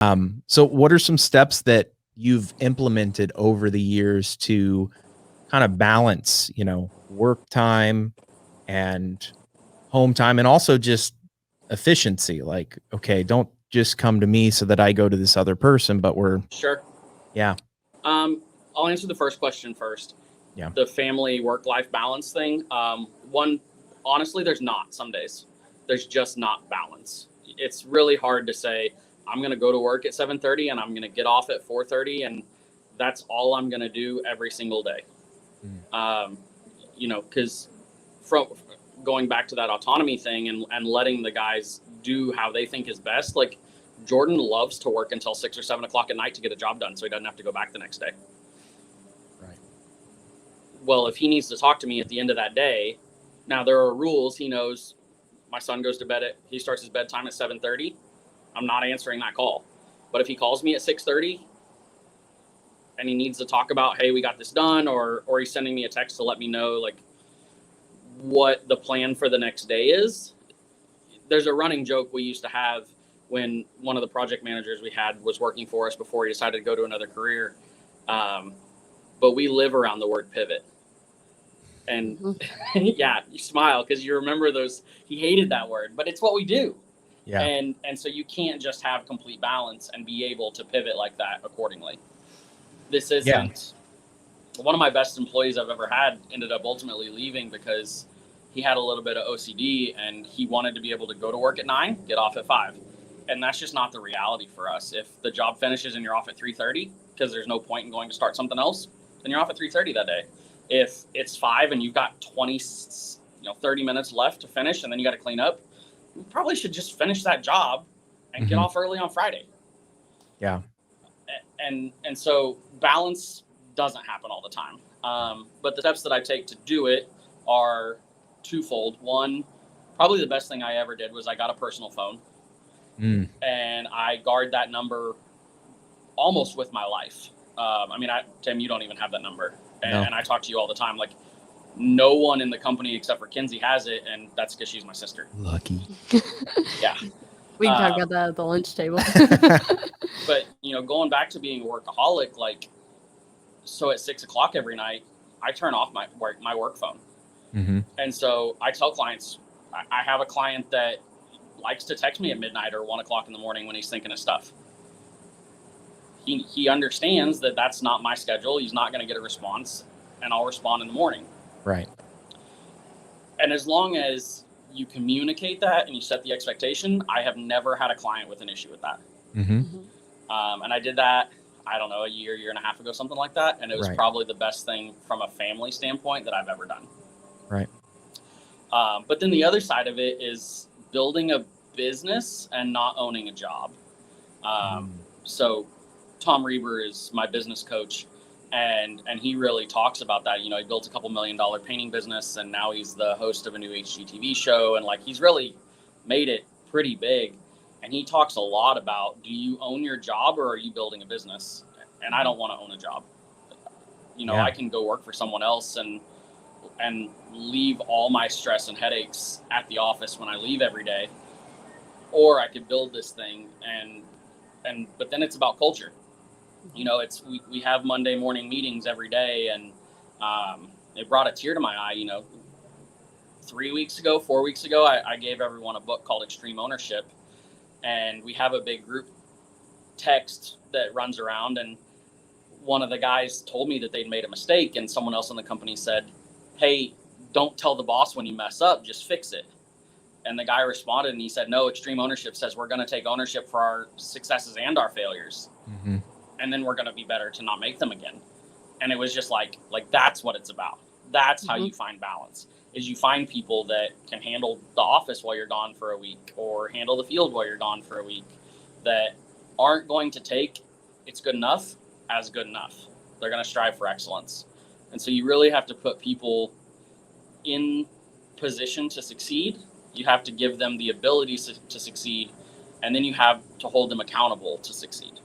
So what are some steps that you've implemented over the years to kind of balance, work time and home time, and also just efficiency? Like, okay, don't just come to me so that I go to this other person, but Sure. yeah. I'll answer the first question first. Yeah. The family work-life balance thing. Honestly, there's not some days. There's just not balance. It's really hard to say, I'm going to go to work at 7:30 and I'm going to get off at 4:30 and that's all I'm going to do every single day. Mm. Because from going back to that autonomy thing and letting the guys do how they think is best, like Jordan loves to work until 6 or 7 o'clock at night to get a job done so he doesn't have to go back the next day. Right. Well, if he needs to talk to me at the end of that day, now there are rules. He knows my son goes to bed he starts his bedtime at 7:30. I'm not answering that call. But if he calls me at 6:30 and he needs to talk about, hey, we got this done, or he's sending me a text to let me know like what the plan for the next day is. There's a running joke we used to have when one of the project managers we had was working for us before he decided to go to another career. But we live around the word pivot. And yeah, you smile because you remember those. He hated that word, but it's what we do. Yeah. And so you can't just have complete balance and be able to pivot like that accordingly. This isn't one of my best employees I've ever had ended up ultimately leaving because he had a little bit of OCD and he wanted to be able to go to work at 9, get off at 5. And that's just not the reality for us. If the job finishes and you're off at 3:30 because there's no point in going to start something else, then you're off at 3:30 that day. If it's 5 and you've got 30 minutes left to finish and then you got to clean up, you probably should just finish that job and get off early on Friday. Yeah. And so balance doesn't happen all the time. But the steps that I take to do it are twofold. One, probably the best thing I ever did was I got a personal phone. And I guard that number almost with my life. Tim, you don't even have that number. And I talk to you all the time. Like, no one in the company except for Kinsey has it, and that's because she's my sister. Lucky. Yeah. We can talk about that at the lunch table. But, going back to being a workaholic, like, so at 6 o'clock every night, I turn off my work phone. And so I tell clients, I have a client that likes to text me at midnight or 1 o'clock in the morning when he's thinking of stuff. He understands that that's not my schedule. He's not going to get a response, and I'll respond in the morning. Right. And as long as you communicate that and you set the expectation, I have never had a client with an issue with that. And I did that, I don't know, a year and a half ago, something like that. And it was probably the best thing from a family standpoint that I've ever done. Right. But then the other side of it is building a business and not owning a job. So Tom Reber is my business coach, and he really talks about that. He built a $2 million painting business, and now he's the host of a new HGTV show, and like he's really made it pretty big. And he talks a lot about, do you own your job or are you building a business? And I don't want to own a job. I can go work for someone else and leave all my stress and headaches at the office when I leave every day, or I could build this thing but then it's about culture. We have Monday morning meetings every day, and it brought a tear to my eye. 4 weeks ago, I gave everyone a book called Extreme Ownership, and we have a big group text that runs around, and one of the guys told me that they'd made a mistake, and someone else in the company said, hey, don't tell the boss when you mess up, just fix it. And the guy responded and he said, no, Extreme Ownership says we're going to take ownership for our successes and our failures. And then we're going to be better to not make them again. And it was just like that's what it's about. That's how you find balance, is you find people that can handle the office while you're gone for a week, or handle the field while you're gone for a week, that aren't going to take it's good enough as good enough. They're going to strive for excellence. And so you really have to put people in position to succeed. You have to give them the ability to succeed, and then you have to hold them accountable to succeed.